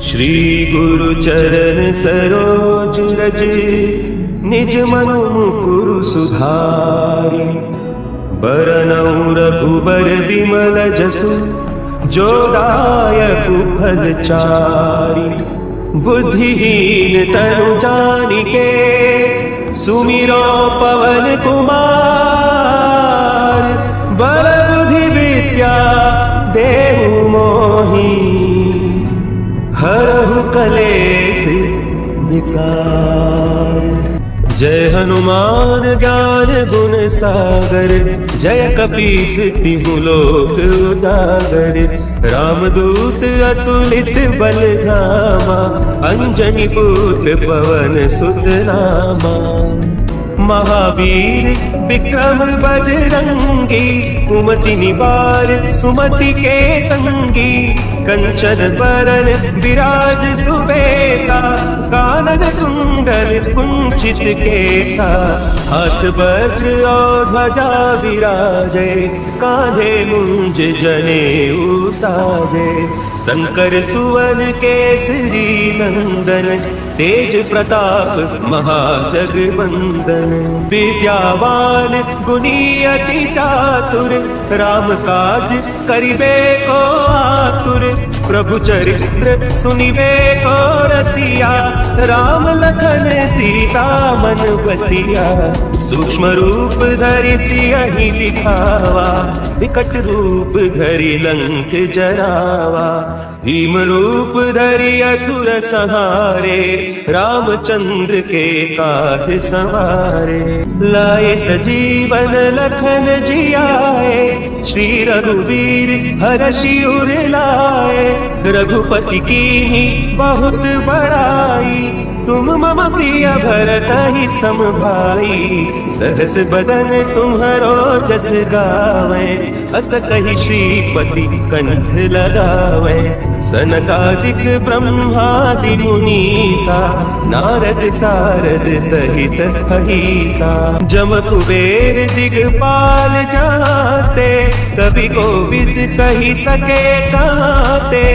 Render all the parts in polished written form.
श्री गुरु चरण सरोज रज निज मनु मुकुरु सुधारि। बरनउँ रघुबर बिमल जसु जो दायक फलचारि। बुद्धिहीन तनु जानिके सुमिरो पवन कुमार। बल बुद्धि विद्या देहु मोहि हरहु कलेस विकार। जय हनुमान ज्ञान गुण सागर। जय कपीस तिहु लोक उजागर। रामदूत अतुलित बल धामा। अंजनी पुत्र पवन सुत नामा। महावीर विक्रम बजरंगी। कुमति निवार सुमति के संगी। कंचन बरन विराज सुबेसा। कानन कुंडल कुंचित केसा। हाथ वज्र और ध्वजा विराजे। कांधे मुंज जनेऊ साजे। शंकर सुवन केसरी नंदन। तेज प्रताप महाजगवंदन। विद्यावान गुणी अति चातुर। राम काज करिबे को आतुर। प्रभु चरित्र सुनिबे को रसिया। राम लखन सीता मन बसिया। सूक्ष्म रूप धरि सियहि दिखावा। विकट रूप धरि लंक जरावा। भीम रूप धरि असुर संहारे। रामचंद्र के काज सवारे। लाए सजीवन लखन जियाए। श्री रघुवीर हरषि उर लाए। रघुपति कीन्ही बहुत बड़ाई। तुम मम प्रिय भरतहि सम भाई। सहस बदन तुम्हरो जस गावे। अस कहि श्रीपति कंठ लगावे। सनकादिक ब्रह्मादि मुनीसा। नारद सारद सहित अहिसा। जम कुबेर दिगपाल जाते। कवि कोविद कहि सके काते।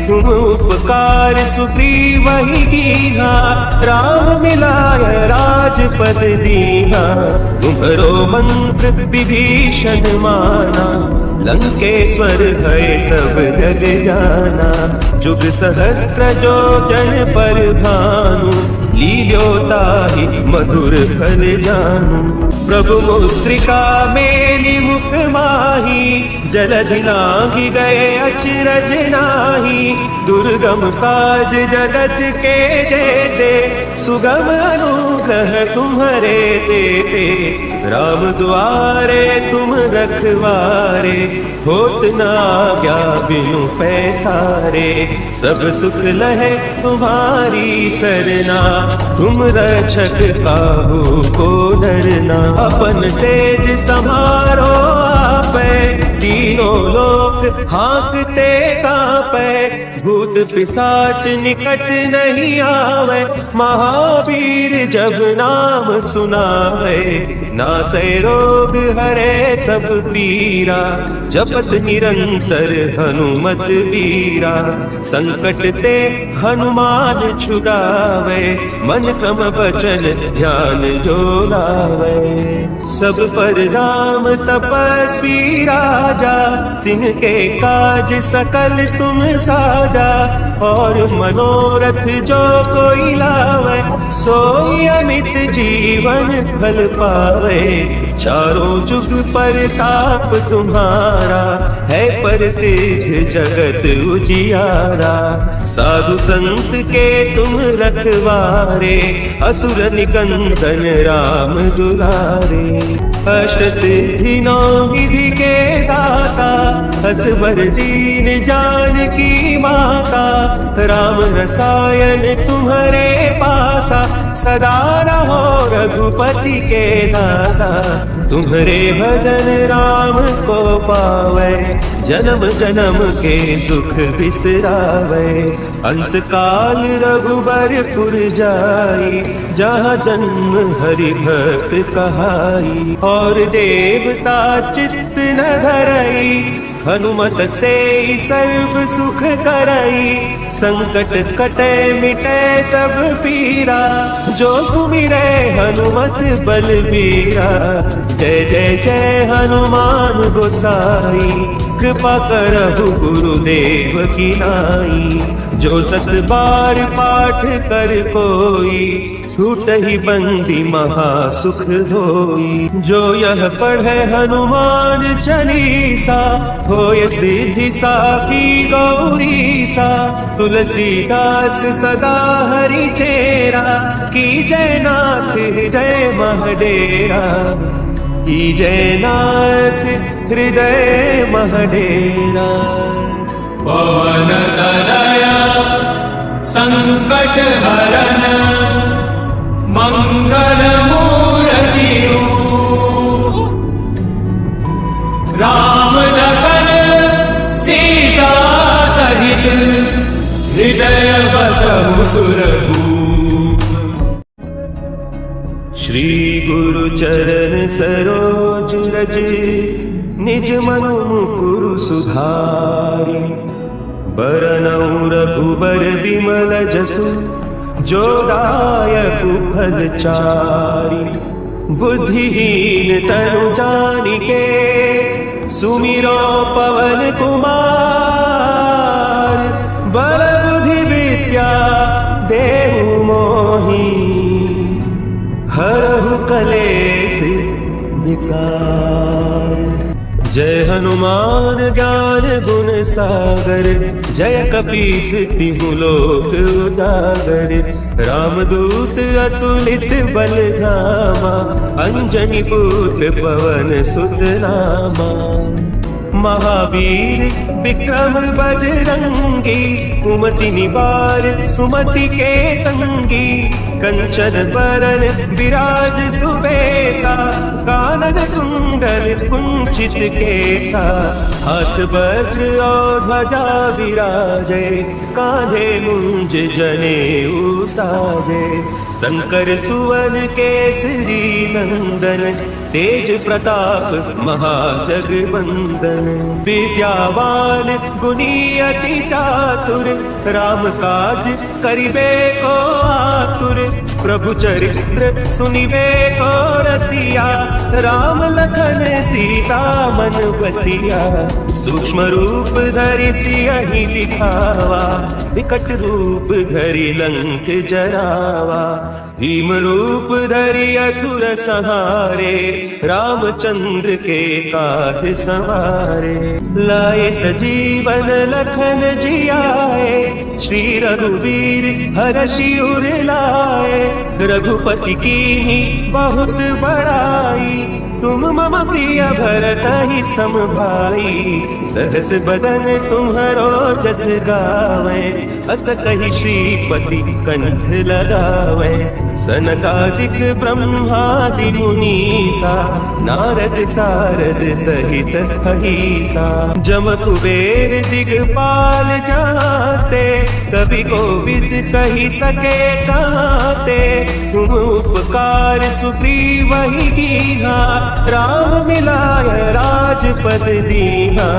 तुम उपकार सुग्रीव ही कीन्हा। राम मिलाय राजपद दीन्हा। तुम्हरो मंत्र विभीषण माना। लंकेश्वर भय सब जग जाना। जुग सहस्त्र जो जन पर भानु। लील्योताहि मधुर फल जानू। प्रभु मुद्रिका मेलि मुख माही। जलधि लांघि गए अचरज नाही। दुर्गम काज जगत के जेते। सुगम अनुग्रह तुम्हरे तेते। राम दुआरे तुम रखवारे। होत न आज्ञा बिनु पैसारे। सब सुख लहे तुम्हारी सरना। तुम रक्षक काहू को डरना। अपन तेज समारो आपै। तीनों लोक हाँकते कांपै। भूत पिशाच निकट नहीं आवे। महावीर जब नाम सुनावे। नासै रोग हरे सब पीरा। जपत निरंतर हनुमत वीरा। संकट ते हनुमान छुड़ावे। मन क्रम वचन ध्यान जो लावे। सब पर राम तपस्वी राजा। तिनके काज सकल तुम साजा। और मनोरथ जो कोई लावे। सोई अमित जीवन फल पावे। चारों जुग परताप तुम्हारा। है प्रसिद्ध जगत उजियारा। साधु संत के तुम रखवारे। असुर निकंदन राम दुलारे। अष्ट सिद्धि नौ निधि के दाता। असवर दीन जानकी माता। राम रसायन तुम्हारे पासा। सदा रहो रघुपति के दासा। तुम्हारे भजन राम को पावे। जन्म जन्म के दुख बिसरावे। अंत काल रघुबरपुर जाई। जहाँ जन्म हरि भक्त कहाई। और देवता चित्त न धरई। हनुमत से सर्व सुख करई। संकट कटे मिटे सब पीरा, जो सुमिरे हनुमत बलबीरा। जय जय जय हनुमान गोसाई, कृपा करहु गुरुदेव की नाई। जो 7 बार पाठ कर कोई, छूट ही बंदी महा सुख होई। जो यह पढ़े हनुमान चालीसा, होय सिद्धि साखी गौरी सा। तुलसीदास सदा हरि चेरा, की जय नाथ हृदय महडेरा। की जय नाथ हृदय महडेरा। पवन तनया संकट हरन, मंगल मूर्ति रूप। राम लखन सीता सहित, हृदय बसहु सुरभूप। श्री गुरु चरण सरोज रज, निज मनु मुकुरु सुधारि। बरनउँ रघुबर बिमल जसु, जो दायकु फल चारि। बुद्धिहीन तनु जानिके, सुमिरो पवन कुमार। बल बुद्धि विद्या देहु मोहि, हरहु कलेश विकार। जय हनुमान ज्ञान गुण सागर, जय कपीस तिहु लोक उजागर। रामदूत अतुलित बल धामा, अंजनी पुत्र पवन सुत नामा। महावीर विक्रम बजरंगी, कुमति निवार सुमति के संगी। कंचन बरन विराज सुबेसा, कानन कुंडल कुंचित केसा। हाथ वज्र और ध्वजा विराजे, कांधे मुंज जनेऊ साजे। शंकर सुवन केसरी नंदन, तेज प्रताप महाजगवंदन। विद्यावान गुणी अति चातुर, राम काज करिबे को आतुर। प्रभु चरित्र सुनिबे को रसिया, राम लखन सीता मन बसिया। सूक्ष्म रूप धरि सियहि दिखावा, विकट रूप धरि लंक जरावा। भीम रूप धरि असुर संहारे, रामचंद्र के काज सवारे। लाए सजीवन लखन जियाए, श्री रघुवीर हरषि उर लाए। रघुपति कीन्ही बहुत बड़ाई, तुम मम प्रिय भरतहि सम भाई। सहस बदन तुम्हरो जस गावे, अस कहि श्रीपति कंठ लगावे। सनकादिक ब्रह्मादि मुनीसा, नारद सारद सहित अहिसा। जम कुबेर दिगपाल जाते, कवि कोविद कहि सके काते। तुम उपकार सुग्रीव ही कीन्हा, राम मिलाय राजपद दीन्हा।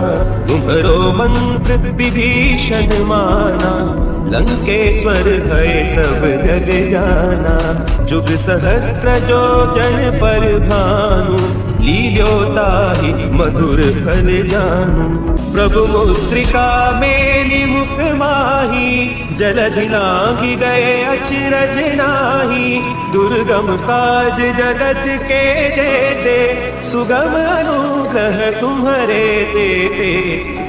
तुम्हरो मंत्र विभीषण माना, लंकेश्वर भय सब जग जाना। जुग सहस्त्र जो जन पर भानु, लील्योताहि मधुर फल जानू। प्रभु मुद्रिका मेलि मुख माही, जलधि लांघि गए अचरज नाहि। दुर्गम काज जगत के जेते, सुगम अनुग्रह तुम्हरे तेते।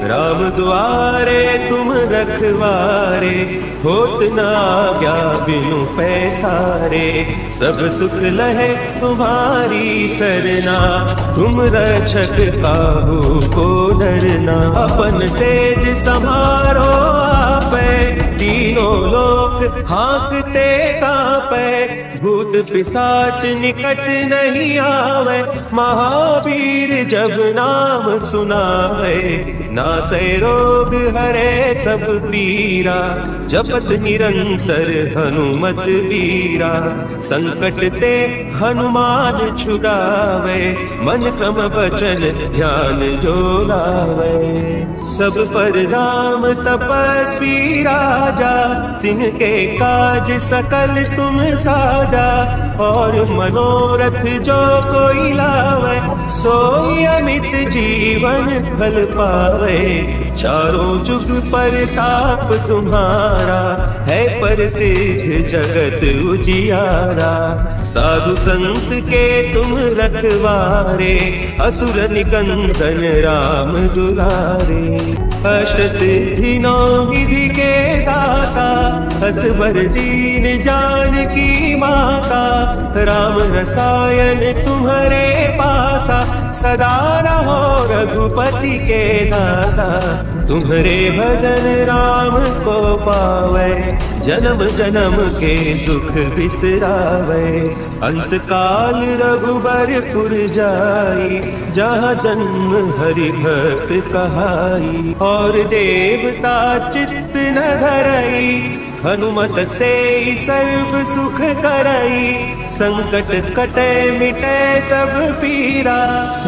राम दुआरे तुम रखवारे, होत न आज्ञा बिनु पैसारे। सब सुख लहे तुम्हारी सरना, तुम रक्षक काहू को डरना। अपन तेज समारो आपे, तीनों लोक हाँकते कांपे। भूत पिशाच निकट नहीं आवे, महावीर जब नाम सुनावे। नासै रोग हरे सब पीरा, जपत निरंतर हनुमत वीरा। संकट ते हनुमान छुड़ावे, मन क्रम वचन ध्यान जो लावे। सब पर राम तपस्वी राजा, राजा, तिनके काज सकल तुम साजा। और मनोरथ जो कोई लावे, सोई अमित जीवन फल पावे। चारों जुग परताप तुम्हारा, है प्रसिद्ध जगत उजियारा। साधु संत के तुम रखवारे, असुर निकंदन राम दुलारे। अष्ट सिद्धि नौ निधि के दाता, असवर दीन जानकी माता। राम रसायन तुम्हारे पासा, सदा रहो रघुपति के दासा। तुम्हारे भजन राम को पावे, जन्म जन्म के दुख बिसरावे। अंत काल रघुबरपुर जाई, जहाँ जन्म हरि भक्त कहाई। और देवता चित्त न धरई, हनुमत से सर्व सुख करई। संकट कटे मिटे सब पीरा,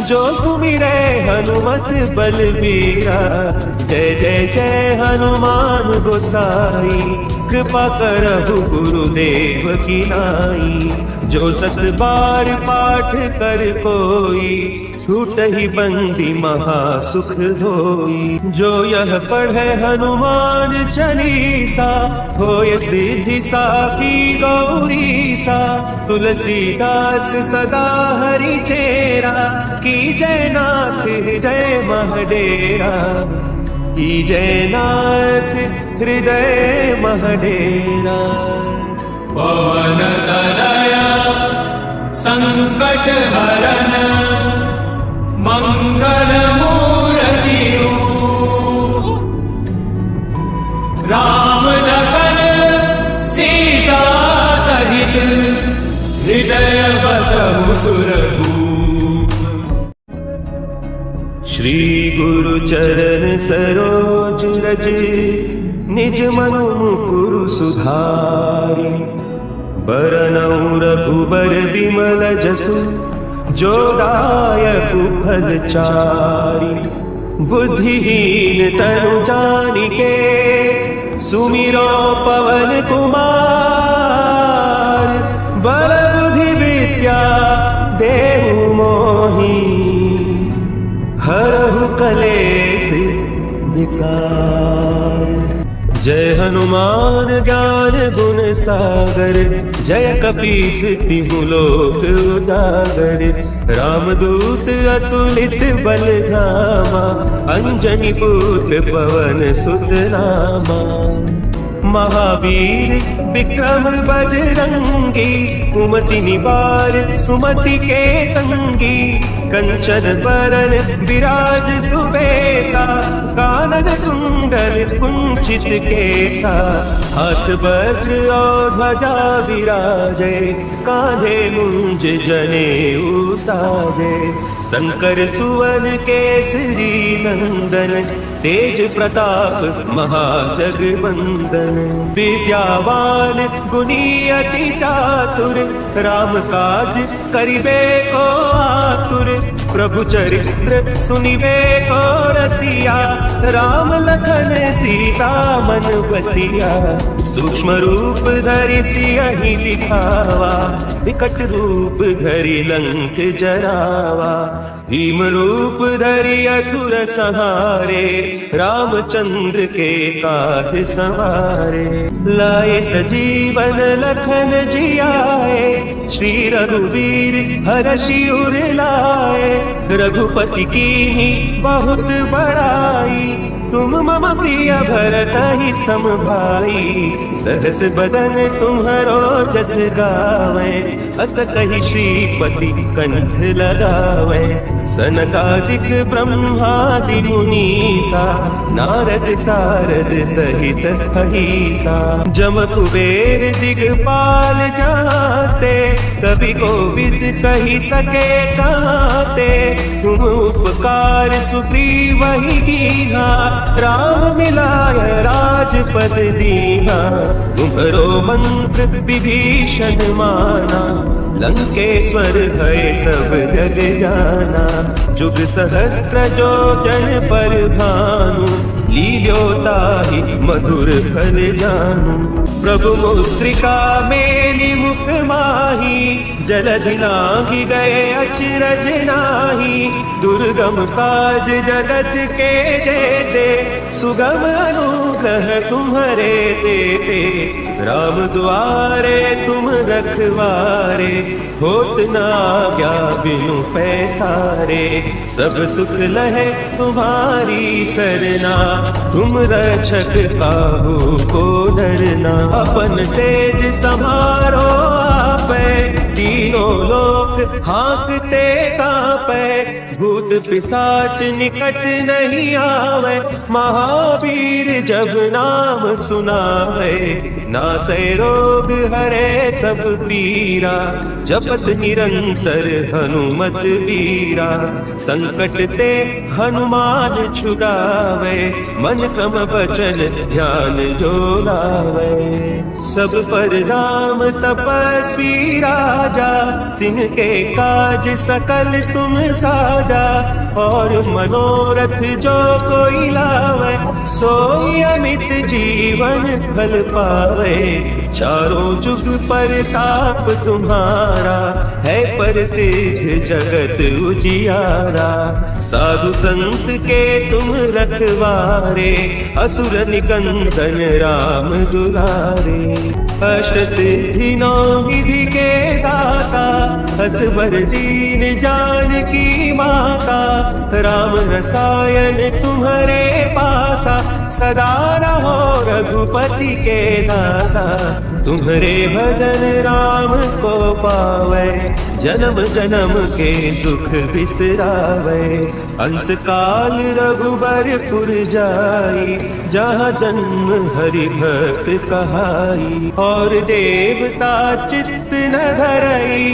जो सुमिरे हनुमत बलबीरा। जय जय जय हनुमान गोसाई, कृपा करहु गुरुदेव की नाई। जो सत बार पाठ कर कोई, छूट ही बंदी महा सुख होई। जो यह पढ़े हनुमान चालीसा, होय सिद्धि साखी गौरी सा। तुलसीदास सदा हरि चेरा, की जय नाथ हृदय महडेरा। की जय नाथ हृदय महडेरा। पवन तनया संकट हरन, मंगल मूर्ति रूप। राम लखन सीता सहित, हृदय बसहु सुरभूप। श्री गुरु चरण सरोज रज, निज मनु मुकुरु सुधारि। बरनउँ रघुबर बिमल जसु, जो दायकु फल चारि। बुद्धिहीन तनु जानिके, सुमिरो पवन कुमार। बल बुद्धि विद्या देहु मोहि, हरहु कलेस विकार। जय हनुमान ज्ञान गुण सागर, जय कपीस तिहु लोक उजागर। रामदूत अतुलित बल धामा, अंजनी पुत्र पवन सुत नामा। महावीर विक्रम बजरंगी, कुमति निवार सुमति के संगी। कंचन बरन विराज सुबेसा, कानन कुंडल कुंचित केसा। हाथ वज्र और ध्वजा विराजे, कांधे मुंज जनेऊ साजे। शंकर सुवन केसरी नंदन, तेज प्रताप महाजगवंदन। विद्यावान गुणी अति चातुर, राम काज करिबे को आतुर। प्रभु चरित्र सुनिबे को रसिया, राम लखन सीता मन बसिया। सूक्ष्म रूप धरि सियहि दिखावा, विकट रूप धरि लंक जरावा। भीम रूप धरि असुर संहारे, रामचंद्र के काज संवारे। लाए सजीवन लखन जियाए, श्री रघुवीर हरषि उर लाए। रघुपति कीन्ही बहुत बड़ाई, तुम मम प्रिय भरतहि सम भाई। सहस बदन तुम्हरो जस गावे, अस कहि श्रीपति कंठ लगावे। सनकादिक ब्रह्मादि मुनीसा, नारद सारद सहित अहिसा। जम कुबेर दिगपाल जाते, कवि कोविद कहि सके काते। तुम उपकार सुग्रीव ही कीन्हा, राम मिलाय राजपद दीन्हा। तुम्हरो मंत्र विभीषण माना, लंकेश्वर भय सब जग जाना। जुग सहस्त्र जो जन पर भानु, लील्योताहि मधुर फल जानू। प्रभु मुद्रिका मेलि मुख माही, जलधि लांघि गए अचरज नाही। दुर्गम काज जगत के जेते, सुगम अनुग्रह तुम्हारे देते। राम दुआरे तुम रखवारे, होत न आज्ञा बिनु पैसारे। सब सुख लहे तुम्हारी सरना, तुम रक्षक काहू को डरना। अपन तेज समारो आपे, तीनों लोक हाँकते कांपे। भूत पिशाच निकट नहीं आवे, महावीर जब नाम सुनावे। नासै रोग हरे सब पीरा, जपत निरंतर हनुमत वीरा। संकट ते हनुमान छुड़ावे, मन क्रम बचन ध्यान जो लावे। सब पर राम तपस्वी राजा, तिनके काज सकल तुम साजा। और मनोरथ जो कोई लावे, सोई अमित जीवन फल पावे। चारों जुग परताप तुम्हारा, है प्रसिद्ध जगत उजियारा। साधु संत के तुम रखवारे, असुर निकंदन राम दुलारे। अष्ट सिद्धि नौ निधि के दाता, असवर दीन जानकी माता। राम रसायन तुम्हारे पासा, सदा रहो रघुपति के दासा। तुम्हारे भजन राम को पावे, जन्म जन्म के दुख बिसरावे। अंत काल रघुबरपुर जाई, जहाँ जन्म हरि भक्त कहाई। और देवता चित्त न धरई,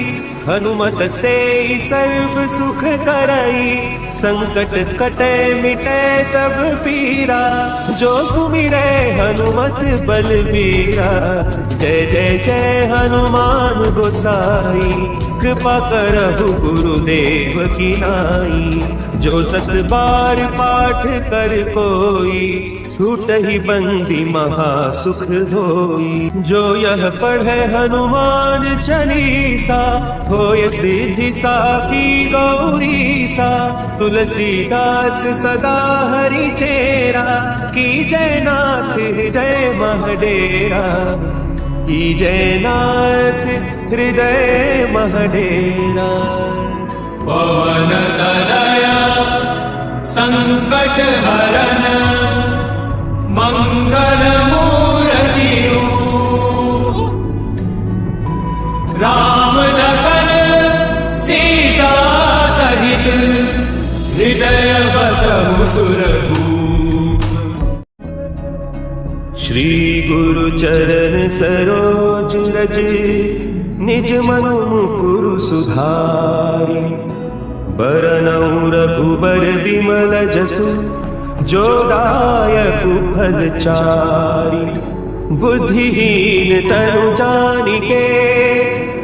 हनुमत से सर्व सुख करई। संकट कटे मिटे सब पीरा, जो सुमिरे हनुमत बलबीरा। जय जय जय हनुमान गोसाई, कृपा करहु गुरुदेव की नाई। जो सत बार पाठ कर कोई, छूट ही बंदी महा सुख होई। जो यह पढ़े हनुमान चालीसा, होय सिद्धि साखी गौरीसा। तुलसीदास सदा हरि चेरा, की जय नाथ हृदय महडेरा। की जय नाथ हृदय महडेरा। पवन तनया संकट हरन, मंगल मूर्ति रूप। राम लखन सीता सहित, हृदय बसहु सुरभूप। श्री गुरु चरण सरोज रज, निज मनु मुकुरु सुधारि। बरनउँ रघुबर बिमल जसु, जो दायकु फल चारि। बुद्धिहीन तनु जानिके,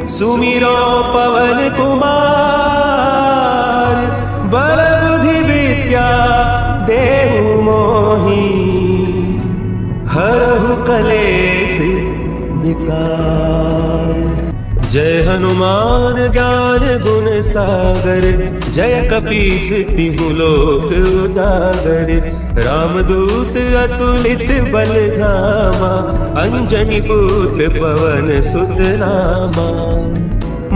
सुमिरो पवन कुमार। बल बुद्धि विद्या देहु मोहि, हरहु कलेस विकार। जय हनुमान ज्ञान गुण सागर, जय कपीस तिहु लोक उजागर। रामदूत अतुलित बल धामा, अंजनी पुत्र पवन सुत नामा।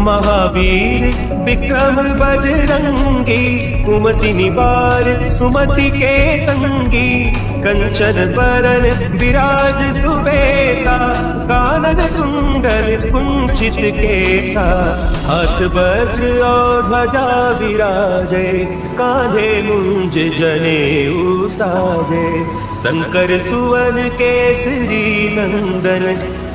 महावीर विक्रम बजरंगी, कुमति निवार सुमति के संगी। कंचन बरन विराज सुबेसा, कानन कुंडल कुंचित केसा। हाथ वज्र और ध्वजा विराजे, कांधे मुंज जनेऊ साजे। शंकर सुवन केसरी नंदन,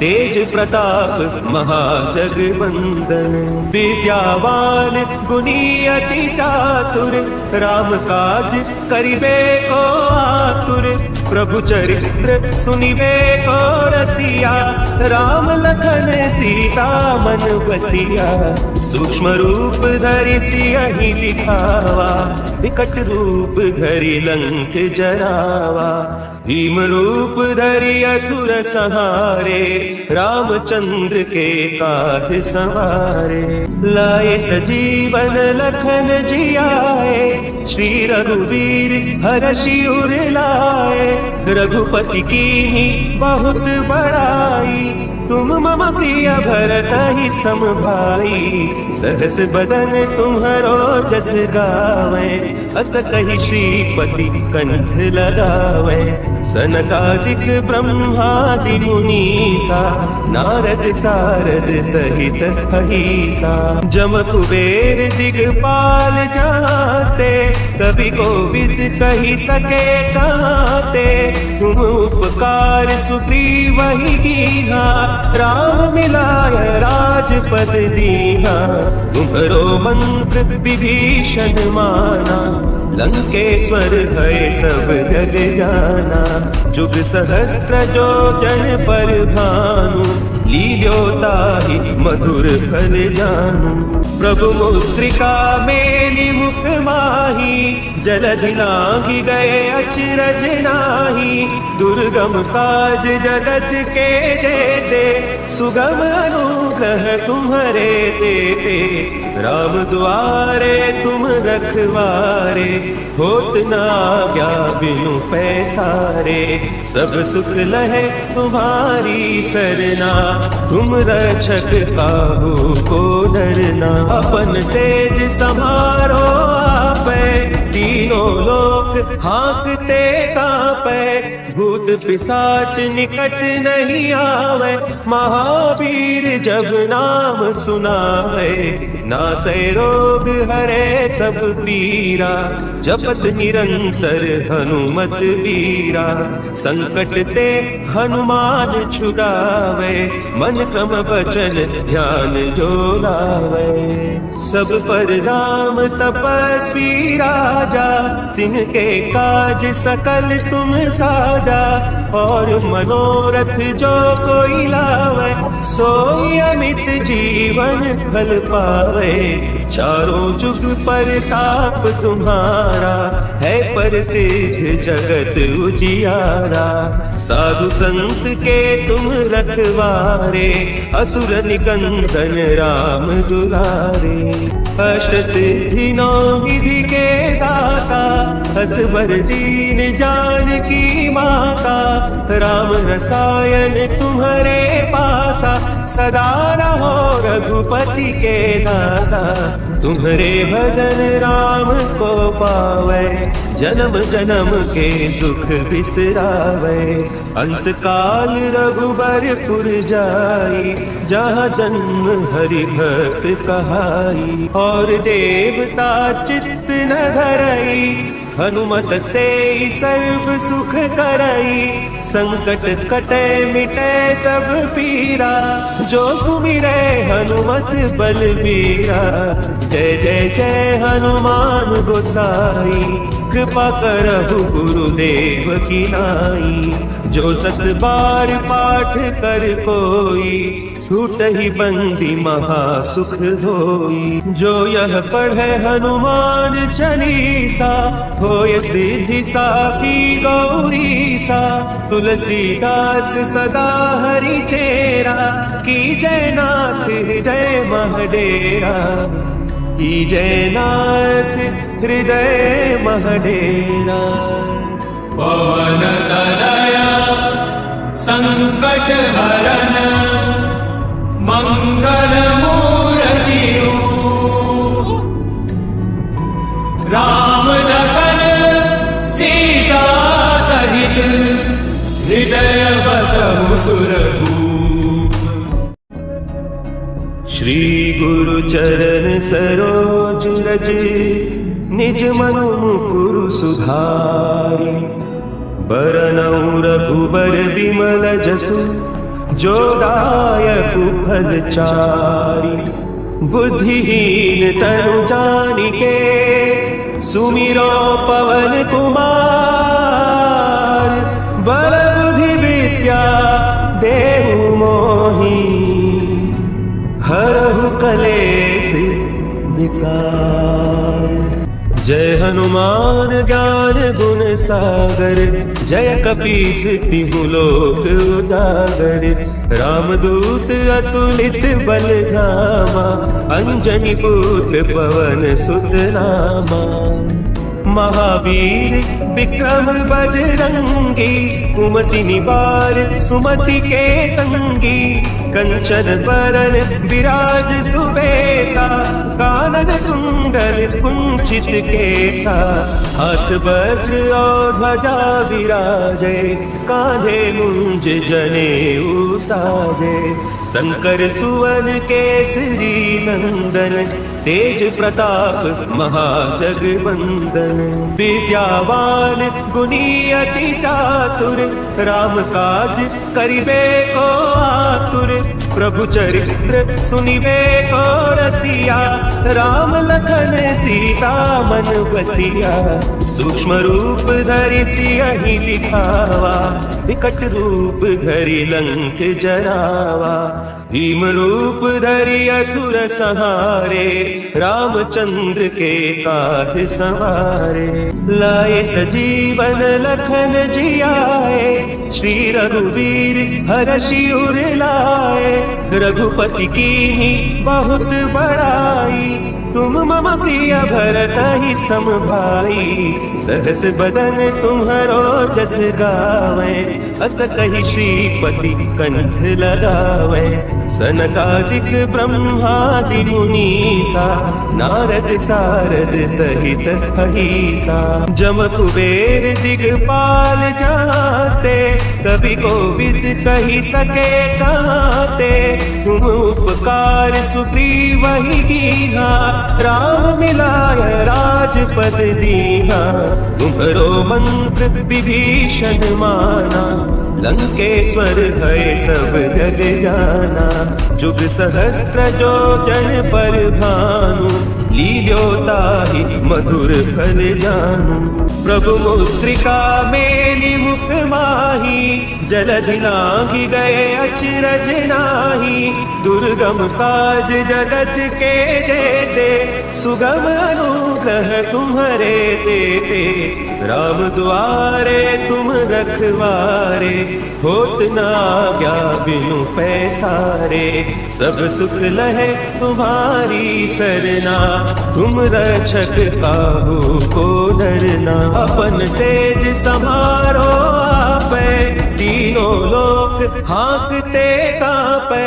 तेज प्रताप महाजगवंदन। विद्यावान गुणी अति चातुर, राम काज करिबे को आतुर। प्रभु चरित्र सुनिवे को रसिया, राम लखन सीता मन बसिया। सूक्ष्म रूप धरि सियहि दिखावा, विकट रूप धरि लंक जरावा। भीम रूप धरि असुर संहारे, रामचंद्र के काज संवारे। लाए सजीवन लखन जियाए, श्री रघुवीर हरषि उर लाए। रघुपति कीन्ही बहुत बड़ाई, तुम मम प्रिय भरत ही सम भाई। सहस बदन तुम्हरो जस गावे, अस कहि श्रीपति कंठ लगावे। सनकादिक ब्रह्मादि मुनीसा, नारद सारद सहित अहिसा। जम कुबेर दिगपाल जाते, कवि कोविद कहि सके कहते। तुम उपकार सुग्रीव ही कीन्हा, राम मिलाय राजपद दीन्हा। तुम्हरो मंत्र विभीषण माना, लंकेश्वर भय सब जग जाना। जुग सहस्त्र जो जन पर भानु, लील्योताहि मधुर फल जानू। प्रभु मुद्रिका मेलि मुख माही, जलधि लांघि गए अचरज नाही। दुर्गम काज जगत के जेते, सुगम अनुग्रह तुम्हरे तेते। राम दुआरे तुम रखवारे, होत न आज्ञा बिनु पैसारे। सब सुख लहे तुम्हारी सरना, तुम रक्षक काहू को डरना। अपन तेज समारो आपे, तीनों लोक हाँकते कांपे। भूत पिशाच निकट नहीं आवे, महावीर जब नाम सुनावे। नासै रोग हरे सब पीरा, जपत निरंतर हनुमत वीरा। संकट ते हनुमान छुड़ावे, मन क्रम वचन ध्यान जो लावे। सब पर राम तपस्वी राजा, तिनके काज सकल तुम साजा। और मनोरथ जो कोई लावे, सोई अमित जीवन फल पावे। चारों जुग परताप तुम्हारा, है प्रसिद्ध जगत उजियारा। साधु संत के तुम रखवारे, असुर निकंदन राम दुलारे। अष्ट सिद्धि नौ निधि के दाता, असवर दीन जानकी माता। राम रसायन तुम्हारे पासा, सदा रहो रघुपति के दासा। तुम्हारे भजन राम को पावे, जन्म जन्म के दुख बिसरावे। अंत काल रघुबरपुर जाई, जहाँ जन्म हरि भक्त कहाई। और देवता चित्त न धरई, हनुमत से सर्व सुख करई। संकट कटे मिटे सब पीरा, जो सुमिरे हनुमत बलबीरा। जय जय जय हनुमान गोसाई, कृपा करहु गुरुदेव की नाई। जो सत बार पाठ कर कोई, छूट ही बंदी महा सुख होई। जो यह पढ़े हनुमान चालीसा, होय सिद्धि साखी गौरीसा। तुलसीदास सदा हरि चेरा, की जय नाथ हृदय महडेरा। की जय नाथ हृदय महडेरा। पवन तनया संकट हरन, मंगल मूर्ति रूप। राम लखन सीता सहित, हृदय बसहु सुरभूप। श्री गुरु चरण सरोज रज, निज मनु मुकुरु सुधारि। बरनउँ रघुबर बिमल जसु, जो दायकु फल चारि। बुद्धिहीन तनु जानिके, सुमिरो पवन कुमार। बल बुद्धि विद्या देहु मोहि, हरहु कलेश विकार। जय हनुमान ज्ञान गुण सागर, जय कपीस तिहु लोक उजागर। रामदूत अतुलित बल धामा, अंजनी पुत पवन सुत नामा। महावीर विक्रम बजरंगी, कुमति निवार सुमति के संगी। कंचन बरन विराज सुबेसा, कानन कुंडल कुंचित केसा। हाथ वज्र और ध्वजा विराजे, कांधे मुंज जनेऊ साजे। शंकर सुवन केसरी नंदन, तेज प्रताप महाजगवंदन। विद्यावान गुणी अति चातुर, राम काज करिबे को आतुर। प्रभु चरित्र सुनिबे को रसिया, राम लखन सीता मन बसिया। सूक्ष्म रूप धरि सियहि दिखावा, विकट रूप धरि लंक जरावा। भीम रूप धरि असुर संहारे, रामचंद्र के काज संवारे। लाए सजीवन लखन जियाए, श्री रघुवीर हरषि उर लाए। रघुपति कीन्ही बहुत बड़ाई, तुम मम प्रिय भरतहि सम भाई। सहस बदन तुम्हरो जस गावे, अस कहि श्रीपति कंठ लगावे। सनकादिक ब्रह्मादि मुनीसा, नारद सारद सहित अहिसा। जम कुबेर दिगपाल जाते, कवि कोविद कहि सके काते। तुम उपकार सुग्रीव वही कीन्हा, राम मिलाय राजपद दीन्हा। तुम्हरो मंत्र विभीषण माना, लंकेश्वर भय सब जग जाना। जुग सहस्त्र जो जन पर भानु, लील्योताहि मधुर फल जानू। प्रभु मुद्रिका मेलि मुख माही, जलधि लांघि गए अचरज नाही। दुर्गम काज जगत के जेते, सुगम अनुग्रह तुम्हरे तेते। राम दुआरे तुम रखवारे, होत न आज्ञा बिनु पैसारे। सब सुख लहे तुम्हारी सरना, तुम रक्षक काहू को डरना। अपन तेज समारो आपै, तीनों लोक हाँकते कांपै।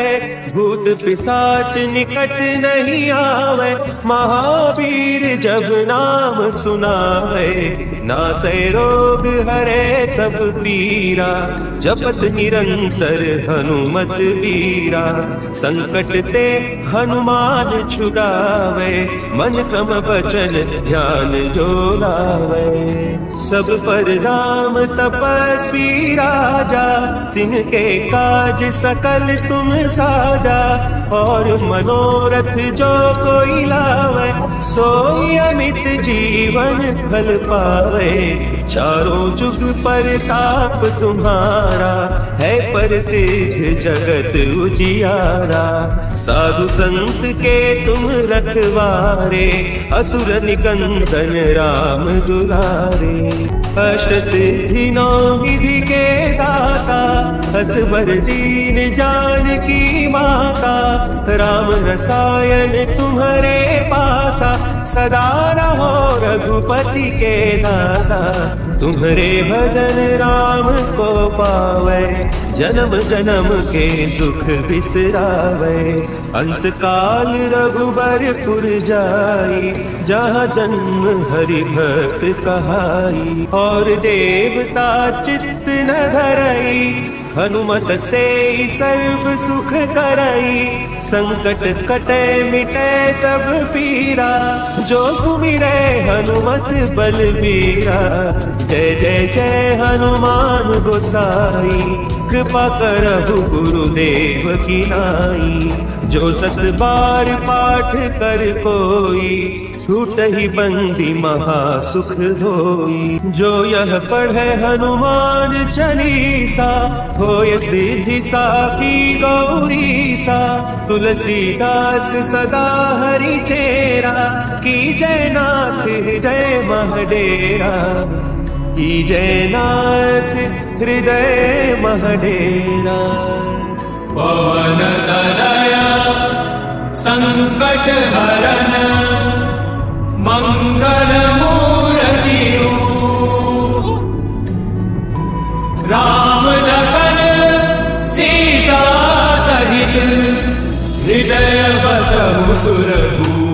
भूत पिशाच निकट नहीं आवे, महावीर जब नाम सुनावे। नासै रोग हरे सब पीरा, जपत निरंतर हनुमत वीरा। संकट ते हनुमान छुड़ावे, मन क्रम वचन ध्यान जो लावे। सब पर राम तपस्वी राजा, तिनके काज सकल तुम साजा। और मनोरथ जो कोई लावे, सोई अमित जीवन फल पावे। चारों जुग परताप तुम्हारा, है प्रसिद्ध जगत उजियारा। साधु संत के तुम रखवारे, असुर निकंदन राम दुलारे। अष्ट सिद्धि नौ निधि के दाता, असवर दीन जानकी माता। राम रसायन तुम्हारे पासा, सदा रहो रघुपति के दासा। तुम्हारे भजन राम को पावे, जन्म जन्म के दुख बिसरावे। अंत काल रघुबरपुर जाई, जहाँ जन्म हरि भक्त कहाई। और देवता चित्त न धरई, हनुमत से सर्व सुख करई। संकट कटे मिटे सब पीरा, जो सुमिरे हनुमत बलबीरा। जय जय जय हनुमान गोसाई, कृपा करहु गुरुदेव की नाई। जो सत बार पाठ कर कोई, छूट ही बंदी महासुख होई। जो यह पढ़े हनुमान चालीसा, होय सिद्धि साखी गौरी सा। तुलसीदास सदा हरि चेरा, की जयनाथ हृदय महडेरा। की जयनाथ हृदय महडेरा। पवन तनया संकट हरन, मंगल मूर्ति रूप। राम लखन सीता सहित, हृदय बसहु सुरभूप।